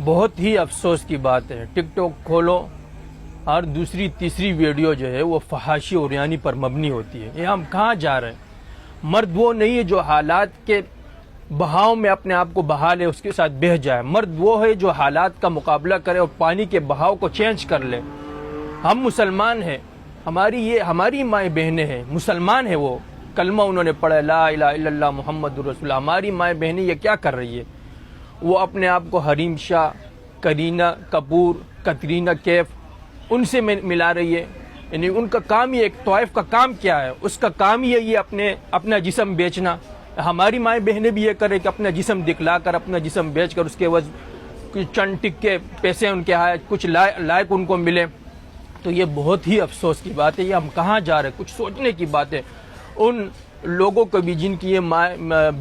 بہت ہی افسوس کی بات ہے، ٹک ٹاک کھولو اور دوسری تیسری ویڈیو جو ہے وہ فحاشی اور عریانی پر مبنی ہوتی ہے۔ یہ ہم کہاں جا رہے ہیں؟ مرد وہ نہیں ہے جو حالات کے بہاؤ میں اپنے آپ کو بہا لے، اس کے ساتھ بہہ جائے۔ مرد وہ ہے جو حالات کا مقابلہ کرے اور پانی کے بہاؤ کو چینج کر لے۔ ہم مسلمان ہیں، ہماری مائیں بہنیں ہیں، مسلمان ہیں، وہ کلمہ انہوں نے پڑھا لا الہ الا اللہ محمد رسول اللہ۔ ہماری مائیں بہنیں یہ کیا کر رہی ہے؟ وہ اپنے آپ کو حریم شاہ، کرینہ کپور، کترینہ کیف ان سے ملا رہی ہے۔ یعنی ان کا کام یہ، ایک طائف کا کام کیا ہے؟ اس کا کام یہ اپنا جسم بیچنا۔ ہماری مائیں بہنیں بھی یہ کریں کہ اپنا جسم دکھلا کر، اپنا جسم بیچ کر اس کے عوض چند ٹکے پیسے ان کے آئے، کچھ لائق ان کو ملے۔ تو یہ بہت ہی افسوس کی بات ہے۔ یہ ہم کہاں جا رہے ہیں؟ کچھ سوچنے کی بات ہے۔ ان لوگوں کو بھی جن کی یہ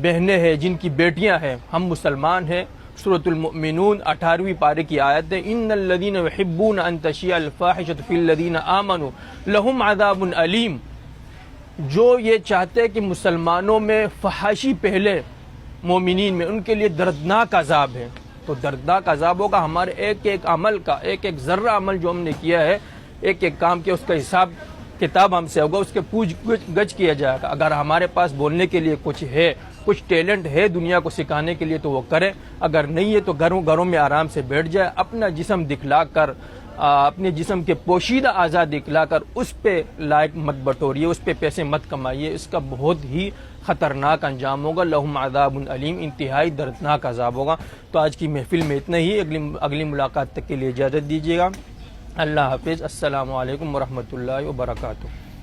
بہنیں ہیں، جن کی بیٹیاں ہیں، ہم مسلمان ہیں۔ سورۃ المؤمنون 18ویں پارے کی آیت ہے، ان الذین یحبون ان تشیع الفاحشۃ فی الذین آمنوا لہم عذاب علیم۔ جو یہ چاہتے کہ مسلمانوں میں فحاشی پہلے، مومنین میں، ان کے لیے دردناک عذاب ہے۔ تو دردناک عذاب ہوگا ہمارے ایک ایک عمل کا، ایک ایک ذرہ عمل جو ہم نے کیا ہے، ایک ایک کام کیا، اس کا حساب کتاب ہم سے ہوگا، اس کے پوچھ گچھ کیا جائے گا۔ اگر ہمارے پاس بولنے کے لیے کچھ ہے، کچھ ٹیلنٹ ہے دنیا کو سکھانے کے لیے تو وہ کرے، اگر نہیں ہے تو گھروں میں آرام سے بیٹھ جائے، اپنا جسم دکھلا کر، اپنے جسم کے پوشیدہ اعضاء دکھلا کر اس پہ لائق مت بٹوریے، اس پہ پیسے مت کمائیے۔ اس کا بہت ہی خطرناک انجام ہوگا، لہم عذاب علیم، انتہائی دردناک عذاب ہوگا۔ تو آج کی محفل میں اتنا ہی، اگلی ملاقات تک کے لیے اجازت دیجیے گا۔ اللہ حافظ، السلام علیکم ورحمۃ اللہ وبرکاتہ۔